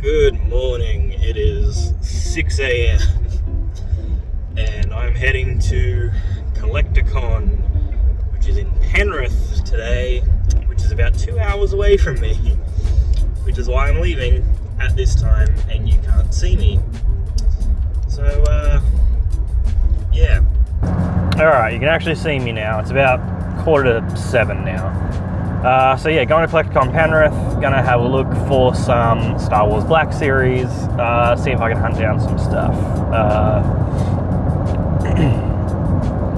Good morning, it is 6 a.m. and I'm heading to Collecticon, which is in Penrith today, which is about 2 hours away from me, which is why I'm leaving at this time and you can't see me. So, yeah. Alright, you can actually see me now. It's about 6:45 now. So yeah, going to Collecticon Penrith, gonna have a look for some Star Wars Black Series, see if I can hunt down some stuff.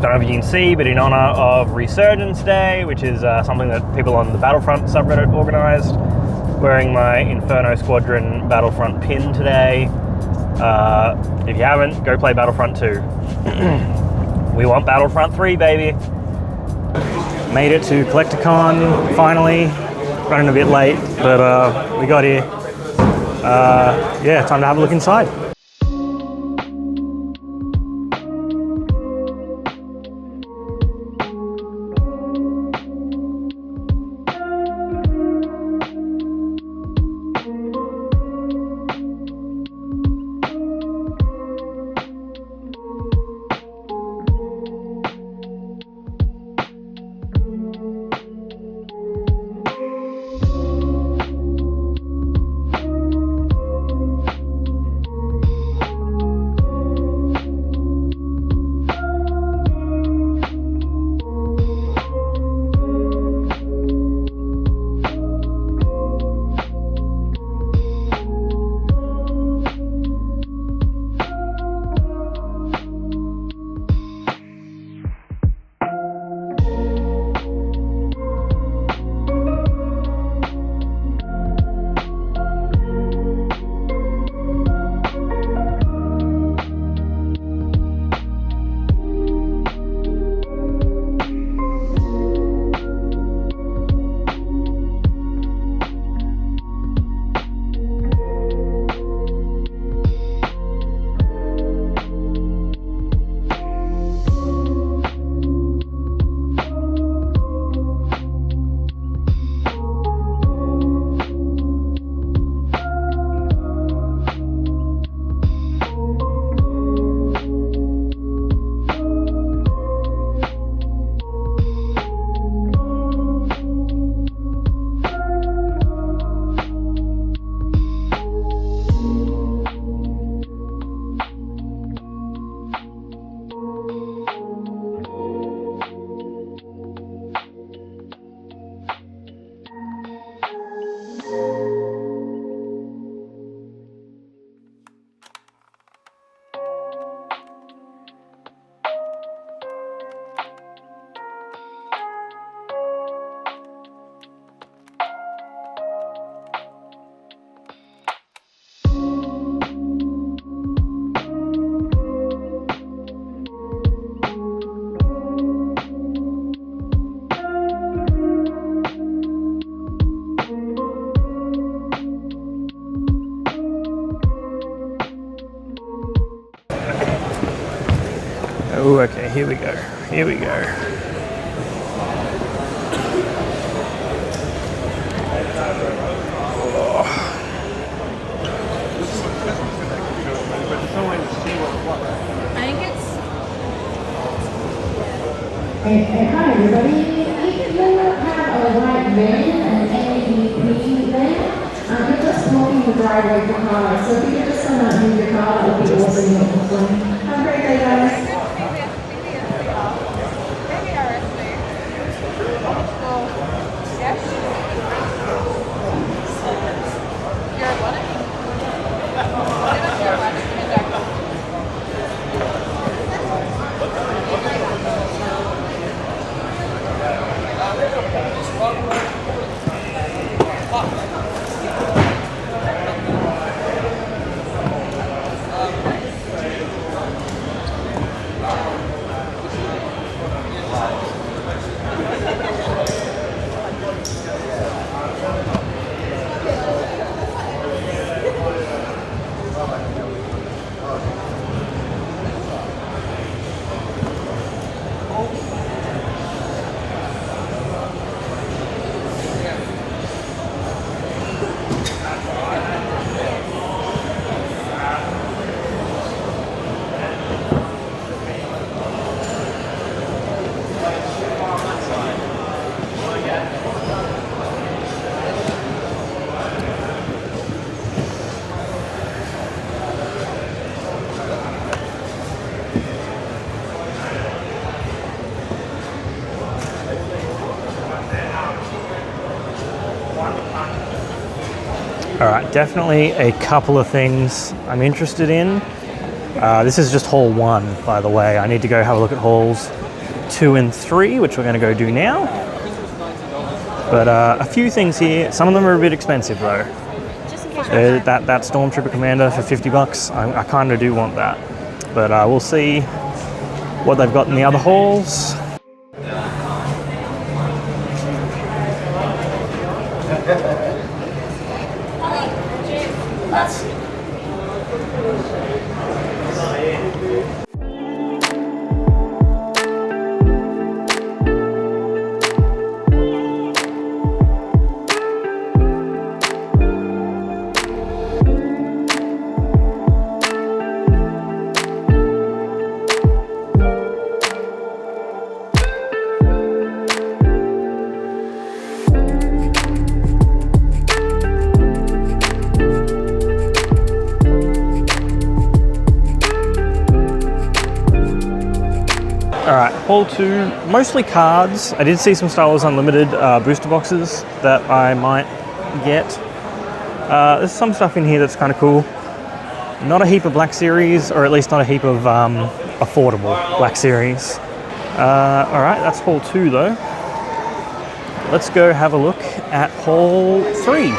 Don't know if you can see, but in honor of Resurgence Day, which is something that people on the Battlefront subreddit organised, wearing my Inferno Squadron Battlefront pin today. If you haven't, go play Battlefront 2. We want Battlefront 3, baby. Made it to Collecticon, finally. Running a bit late, but we got here. Yeah, time to have a look inside. Oh, okay, here we go. Here we go. Oh. I think it's... Hey, hi everybody. If you have a white van, an ADP van, you're just blocking the driveway for cars. So if you could just come out and move your car, that would be awesome. Have a great day, guys. Alright, definitely a couple of things I'm interested in. This is just hall 1, by the way. I need to go have a look at halls 2 and 3, which we're going to go do now. But a few things here. Some of them are a bit expensive though. That Stormtrooper Commander for $50, I kind of do want that. But we'll see what they've got in the other halls. Alright, Hall 2, mostly cards. I did see some Star Wars Unlimited booster boxes that I might get. There's some stuff in here that's kind of cool. Not a heap of Black Series, or at least not a heap of affordable Black Series. Alright, that's Hall 2 though. Let's go have a look at Hall 3.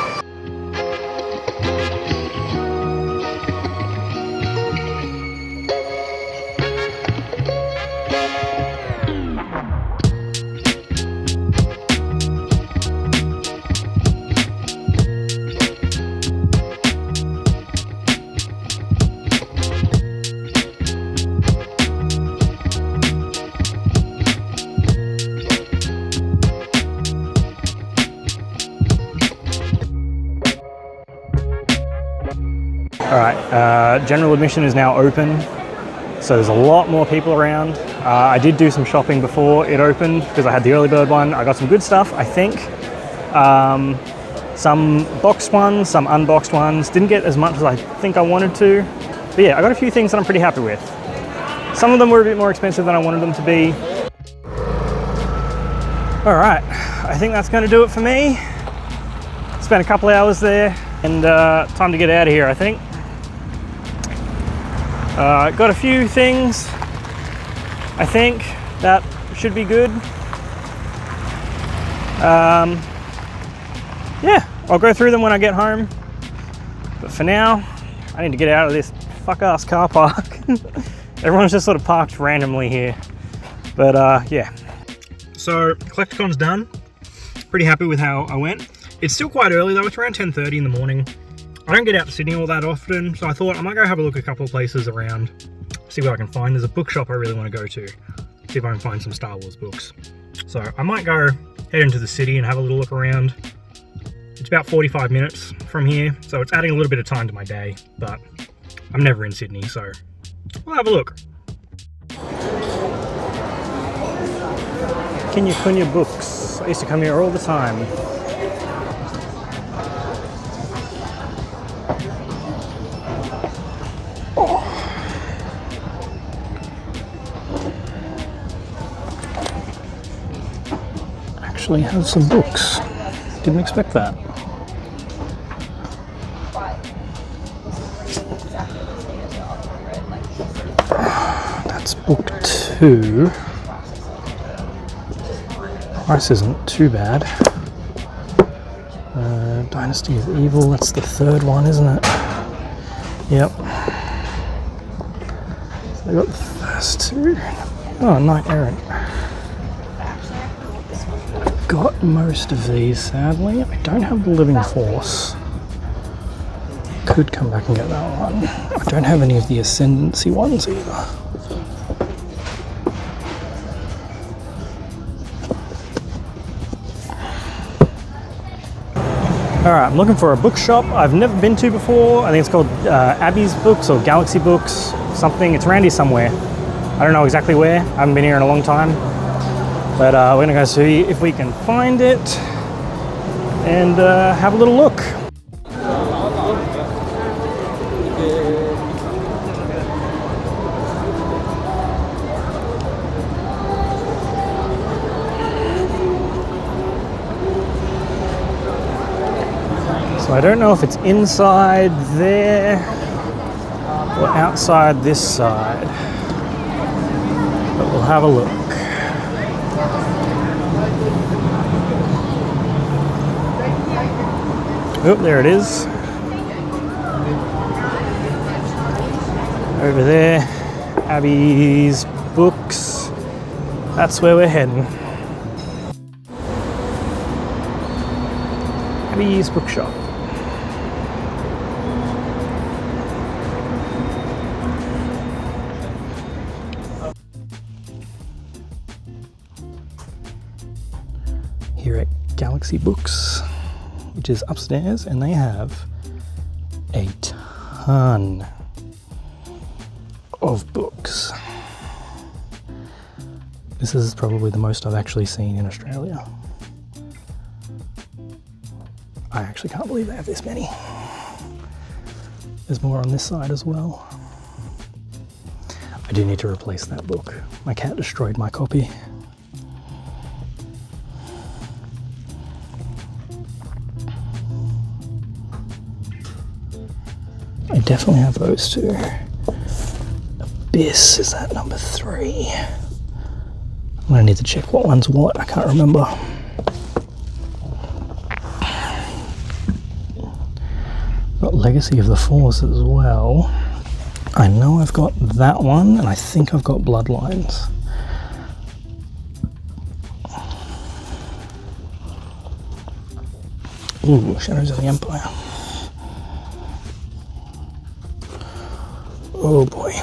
Alright, general admission is now open, so there's a lot more people around. I did do some shopping before it opened because I had the early bird one. I got some good stuff, I think. Some boxed ones, some unboxed ones. Didn't get as much as I think I wanted to. But yeah, I got a few things that I'm pretty happy with. Some of them were a bit more expensive than I wanted them to be. Alright, I think that's going to do it for me. Spent a couple hours there and time to get out of here, I think. Got a few things, I think, that should be good. Yeah, I'll go through them when I get home. But for now, I need to get out of this fuck-ass car park. Everyone's just sort of parked randomly here. But yeah. So, Collecticon's done. Pretty happy with how I went. It's still quite early though, it's around 10:30 in the morning. I don't get out to Sydney all that often, so I thought I might go have a look at a couple of places around, see what I can find. There's a bookshop I really want to go to, see if I can find some Star Wars books. So I might go head into the city and have a little look around. It's about 45 minutes from here, so it's adding a little bit of time to my day, but I'm never in Sydney, so we'll have a look. Kunya Books. I used to come here all the time. Actually have some books. Didn't expect that. That's book 2. Price isn't too bad. Dynasty of Evil, that's the 3rd one, isn't it? Yep. So I got the first 2. Oh, Knight Errant. Got most of these, sadly. I don't have the Living Force. Could come back and get that one. I don't have any of the Ascendancy ones either. Alright, I'm looking for a bookshop I've never been to before. I think it's called Abby's Books or Galaxy Books, something. It's around here somewhere. I don't know exactly where. I haven't been here in a long time. But we're gonna go see if we can find it and have a little look. So I don't know if it's inside there or outside this side, but we'll have a look. Oh, there it is. Over there, Abby's Books. That's where we're heading. Abby's Bookshop. Here at Galaxy Books, which is upstairs, and they have a ton of books. This is probably the most I've actually seen in Australia. I actually can't believe they have this many. There's more on this side as well. I do need to replace that book. My cat destroyed my copy. I definitely have those two. Abyss is at number 3. I'm gonna need to check what one's what, I can't remember. Got Legacy of the Force as well. I know I've got that one, and I think I've got Bloodlines. Ooh, Shadows of the Empire. Oh boy. I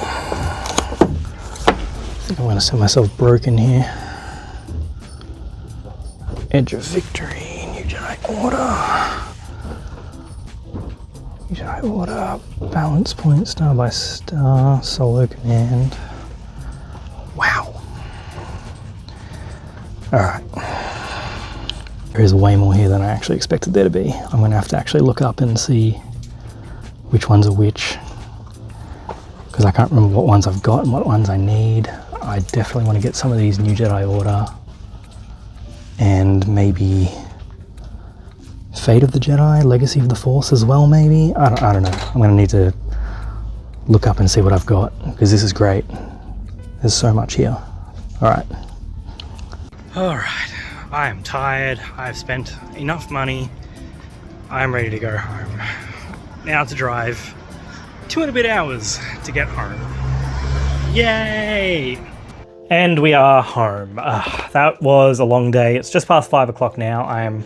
think I'm going to set myself broken here. Edge of Victory, New Jedi Order. New Jedi Order, Balance Point, Star by Star, Solo Command. Wow. Alright. There is way more here than I actually expected there to be. I'm going to have to actually look up and see which ones are which, because I can't remember what ones I've got and what ones I need. I definitely want to get some of these New Jedi Order and maybe Fate of the Jedi, Legacy of the Force as well maybe. I don't know. I'm going to need to look up and see what I've got, because this is great. There's so much here. Alright. Alright. I am tired. I've spent enough money. I'm ready to go home. Now to drive 2 and a bit hours to get home. Yay! And we are home. That was a long day. It's just past 5 o'clock now. I am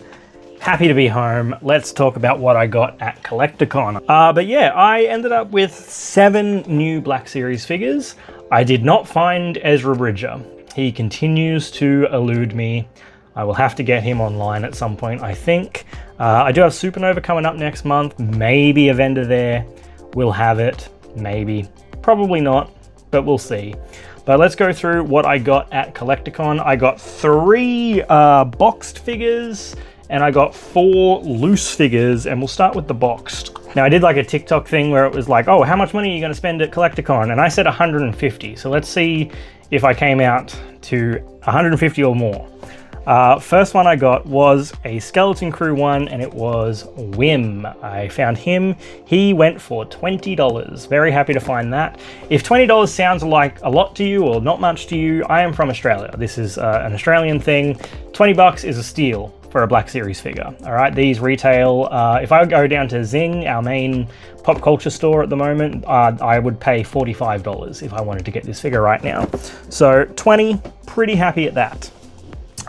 happy to be home. Let's talk about what I got at Collecticon. But yeah, I ended up with 7 new Black Series figures. I did not find Ezra Bridger. He continues to elude me. I will have to get him online at some point, I think. I do have Supernova coming up next month. Maybe a vendor there will have it. Maybe. Probably not, but we'll see. But let's go through what I got at Collecticon. I got 3 boxed figures, and I got 4 loose figures, and we'll start with the boxed. Now, I did like a TikTok thing where it was like, oh, how much money are you going to spend at Collecticon? And I said 150. So let's see if I came out to 150 or more. First one I got was a Skeleton Crew one, and it was Wim. I found him. He went for $20. Very happy to find that. If $20 sounds like a lot to you or not much to you, I am from Australia. This is an Australian thing. 20 bucks is a steal for a Black Series figure. All right, these retail, if I go down to Zing, our main pop culture store at the moment, I would pay $45 if I wanted to get this figure right now. So 20, pretty happy at that.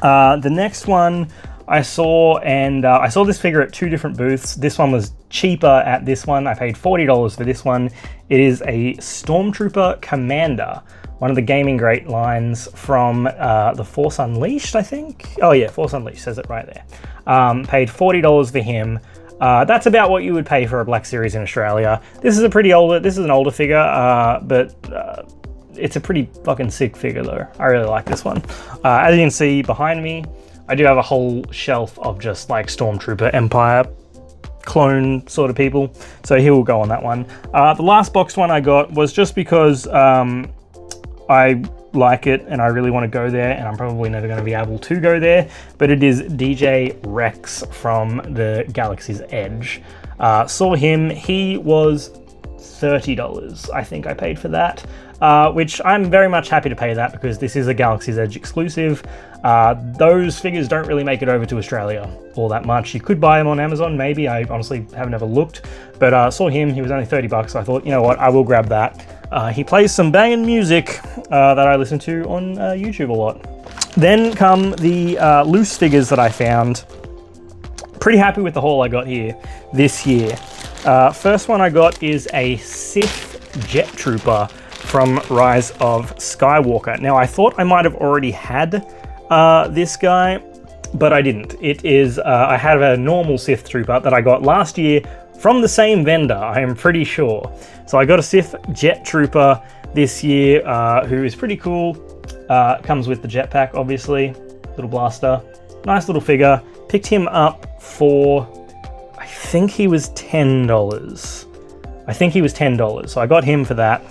The next one I saw, and I saw this figure at 2 different booths. This one was cheaper at this one. I paid $40 for this one. It is a Stormtrooper Commander, one of the Gaming Great lines from The Force Unleashed, I think. Oh yeah, Force Unleashed says it right there. Paid $40 for him. That's about what you would pay for a Black Series in Australia. This is an older figure, but it's a pretty fucking sick figure though. I really like this one. As you can see behind me, I do have a whole shelf of just like Stormtrooper Empire clone sort of people. So he will go on that one. The last boxed one I got was just because I like it and I really want to go there, and I'm probably never going to be able to go there, but it is DJ Rex from the Galaxy's Edge. Saw him, he was $30. I think I paid for that, which I'm very much happy to pay that because this is a Galaxy's Edge exclusive. Those figures don't really make it over to Australia all that much. You could buy them on Amazon, maybe. I honestly haven't ever looked, but saw him, he was only $30, so I thought, you know what, I will grab that. He plays some banging music that I listen to on YouTube a lot. Then come the loose figures that I found. Pretty happy with the haul I got here this year. First one I got is a Sith Jet Trooper from Rise of Skywalker. Now, I thought I might have already had this guy, but I didn't. It is, I have a normal Sith Trooper that I got last year from the same vendor, I am pretty sure. So I got a Sith Jet Trooper this year, who is pretty cool. Comes with the jetpack, obviously. Little blaster. Nice little figure. Picked him up for, I think he was $10. I think he was $10, so I got him for that.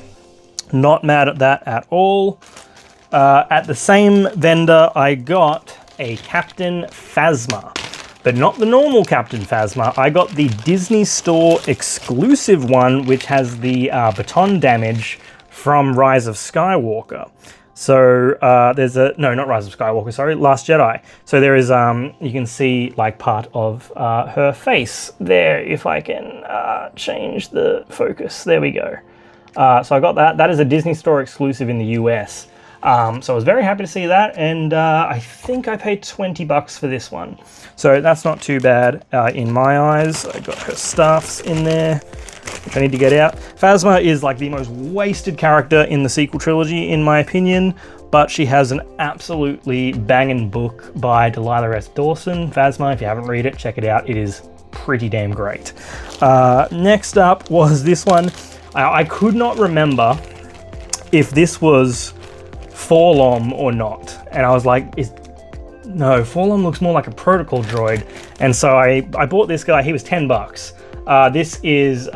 Not mad at that at all. At the same vendor, I got a Captain Phasma, but not the normal Captain Phasma. I got the Disney Store exclusive one, which has the baton damage from Rise of Skywalker. So there's a, no, not Rise of Skywalker, sorry, Last Jedi. So there is, you can see like part of her face there, if I can change the focus. There we go. So I got that. That is a Disney Store exclusive in the US. So I was very happy to see that, and I think I paid $20 for this one. So that's not too bad in my eyes. I got her stuffs in there, which I need to get out. Phasma is like the most wasted character in the sequel trilogy, in my opinion, but she has an absolutely banging book by Delilah S. Dawson. Phasma, if you haven't read it, check it out. It is pretty damn great. Next up was this one. I could not remember if this was Forlom or not, and I was like, no, Forlom looks more like a protocol droid, and so I bought this guy. He was $10. This is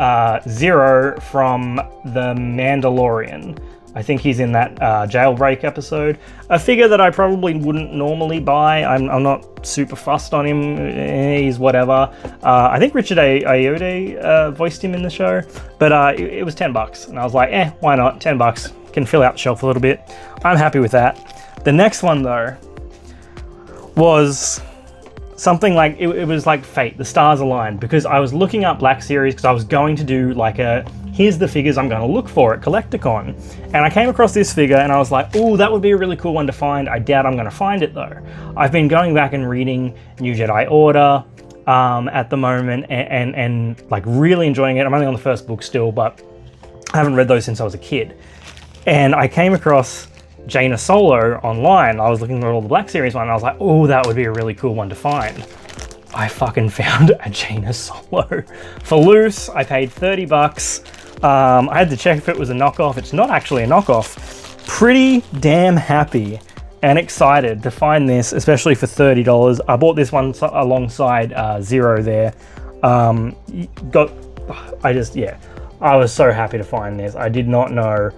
Zero from The Mandalorian. I think he's in that jailbreak episode. A figure that I probably wouldn't normally buy. I'm not super fussed on him. He's whatever. I think Richard Ayoade voiced him in the show, but it was $10, and I was like, why not? $10 can fill out the shelf a little bit. I'm happy with that. The next one though was something like, it was like fate, the stars aligned, because I was looking up Black Series because I was going to do like a, here's the figures I'm going to look for at Collecticon. And I came across this figure and I was like, oh, that would be a really cool one to find. I doubt I'm going to find it though. I've been going back and reading New Jedi Order at the moment and like really enjoying it. I'm only on the first book still, but I haven't read those since I was a kid. And I came across Jaina Solo online. I was looking at all the Black Series one and I was like, oh, that would be a really cool one to find. I fucking found a Jaina Solo for loose. I paid $30. I had to check if it was a knockoff. It's not actually a knockoff. Pretty damn happy and excited to find this, especially for $30. I bought this one alongside Zero there. I was so happy to find this. I did not know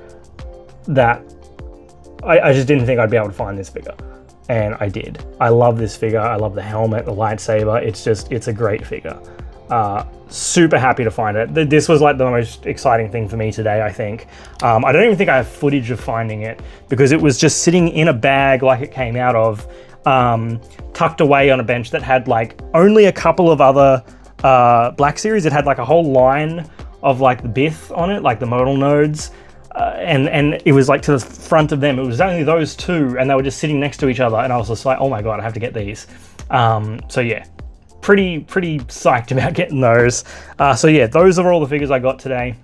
that. I just didn't think I'd be able to find this figure, and I did. I love this figure. I love the helmet, the lightsaber. It's a great figure. Super happy to find it. This was like the most exciting thing for me today, I think. I don't even think I have footage of finding it because it was just sitting in a bag like it came out of, tucked away on a bench that had like only a couple of other Black Series. It had like a whole line of like the Bith on it, like the modal nodes. And it was like to the front of them. It was only those two, and they were just sitting next to each other. And I was just like, oh my god, I have to get these. So yeah, pretty psyched about getting those. So yeah, those are all the figures I got today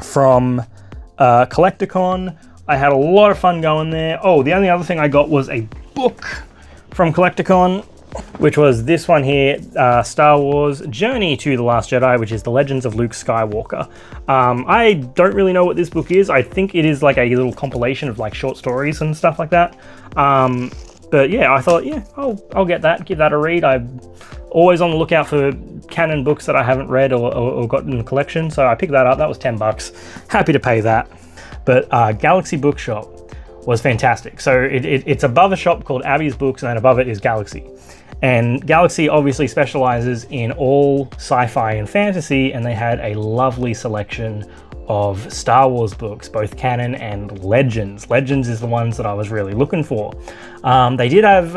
from Collecticon. I had a lot of fun going there. Oh, the only other thing I got was a book from Collecticon, which was this one here, Star Wars Journey to the Last Jedi, which is the Legends of Luke Skywalker. I don't really know what this book is. I think it is like a little compilation of like short stories and stuff like that. But yeah, I thought, yeah, I'll get that, give that a read. I'm always on the lookout for canon books that I haven't read or got in the collection, so I picked that up. That was $10. Happy to pay that. But Galaxy Bookshop was fantastic. So it's above a shop called Abby's Books, and then above it is Galaxy. And Galaxy obviously specializes in all sci-fi and fantasy, and they had a lovely selection of Star Wars books, both canon and Legends. Legends is the ones that I was really looking for. They did have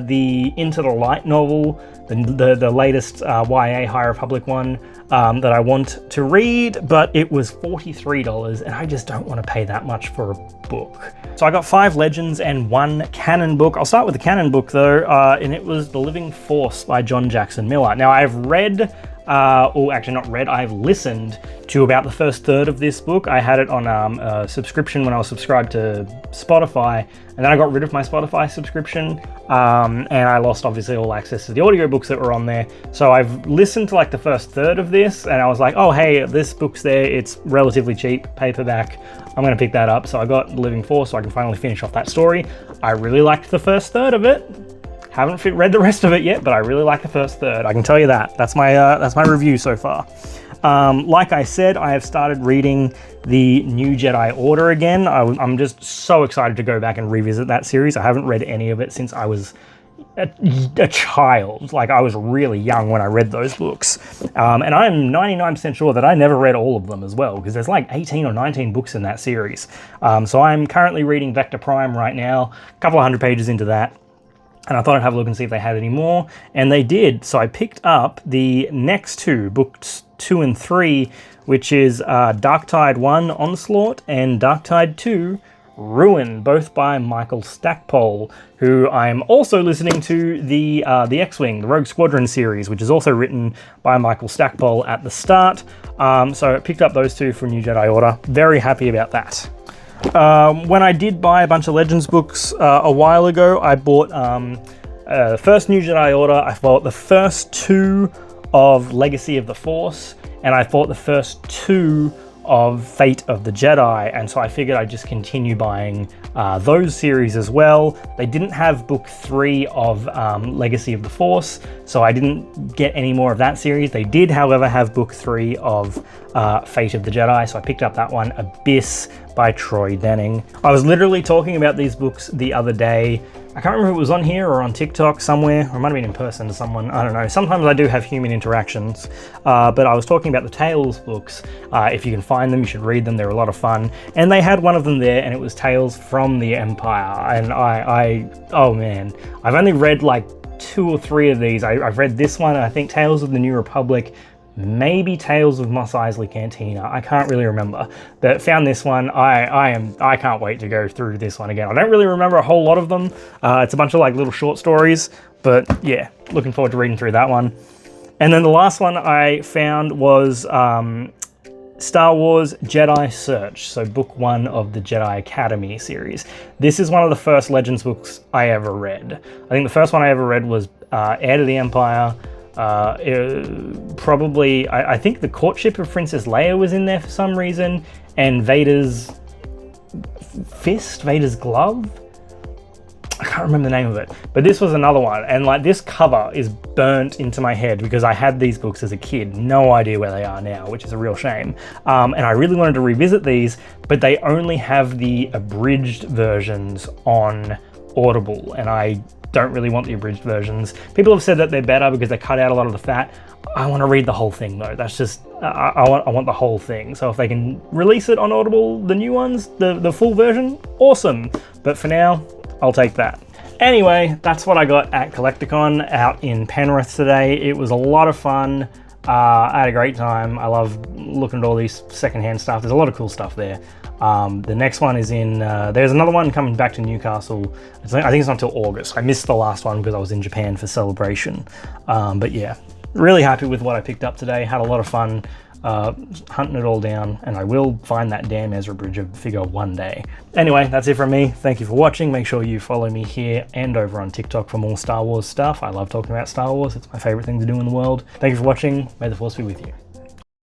the Into the Light novel, the latest YA High Republic one that I want to read, but it was $43, and I just don't want to pay that much for a book. So I got 5 Legends and 1 canon book. I'll start with the canon book though, and it was The Living Force by John Jackson Miller. Now I've read, or actually not read, I've listened to about the first third of this book. I had it on a subscription when I was subscribed to Spotify, and then I got rid of my Spotify subscription, and I lost obviously all access to the audiobooks that were on there. So I've listened to like the first third of this, and I was like, oh hey, this book's there, it's relatively cheap, paperback, I'm gonna pick that up. So I got Living Force so I can finally finish off that story. I really liked the first third of it. Haven't read the rest of it yet, but I really like the first third. I can tell you that. That's my review so far. Like I said, I have started reading the New Jedi Order again. I'm just so excited to go back and revisit that series. I haven't read any of it since I was a child. Like, I was really young when I read those books. And I'm 99% sure that I never read all of them as well, because there's like 18 or 19 books in that series. So I'm currently reading Vector Prime right now, a couple of 100 pages into that. And I thought I'd have a look and see if they had any more, and they did. So I picked up the next two, books 2 and 3, which is Dark Tide 1, Onslaught, and Dark Tide 2, Ruin, both by Michael Stackpole, who I'm also listening to the X-Wing, the Rogue Squadron series, which is also written by Michael Stackpole at the start. So I picked up those two for New Jedi Order. Very happy about that. When I did buy a bunch of Legends books a while ago, I bought the first New Jedi Order, I bought the first 2 of Legacy of the Force, and I bought the first 2 of Fate of the Jedi, and so I figured I'd just continue buying those series as well. They didn't have book 3 of Legacy of the Force, so I didn't get any more of that series. They did, however, have book 3 of Fate of the Jedi, so I picked up that one, Abyss by Troy Denning. I was literally talking about these books the other day. I can't remember if it was on here or on TikTok somewhere, or it might have been in person to someone, I don't know. Sometimes I do have human interactions, but I was talking about the Tales books. If you can find them, you should read them, they're a lot of fun. And they had one of them there, and it was Tales from the Empire, and oh man, I've only read like 2 or 3 of these. I've read this one, and I think Tales of the New Republic, maybe Tales of Mos Eisley Cantina, I can't really remember, but found this one. I can't wait to go through this one again. I don't really remember a whole lot of them. It's a bunch of like little short stories, but yeah, looking forward to reading through that one. And then the last one I found was Star Wars Jedi Search, so book 1 of the Jedi Academy series. This is one of the first Legends books I ever read. I think the first one I ever read was Heir to the Empire. Probably, I think the courtship of Princess Leia was in there for some reason, and Vader's fist, Vader's glove? I can't remember the name of it, but this was another one, and like this cover is burnt into my head because I had these books as a kid, no idea where they are now, which is a real shame. And I really wanted to revisit these, but they only have the abridged versions on Audible, and I don't really want the abridged versions. People have said that they're better because they cut out a lot of the fat. I want to read the whole thing though. That's just, I want the whole thing. So if they can release it on Audible, the new ones, the full version, awesome. But for now, I'll take that. Anyway, that's what I got at Collecticon out in Penrith today. It was a lot of fun. I had a great time. I love looking at all these secondhand stuff. There's a lot of cool stuff there. The next one is in, there's another one coming back to Newcastle. I think it's not until August. I missed the last one because I was in Japan for Celebration. But yeah, really happy with what I picked up today. Had a lot of fun hunting it all down, and I will find that damn Ezra Bridger figure one day. Anyway, that's it from me. Thank you for watching. Make sure you follow me here and over on TikTok for more Star Wars stuff. I love talking about Star Wars. It's my favorite thing to do in the world. Thank you for watching. May the Force be with you.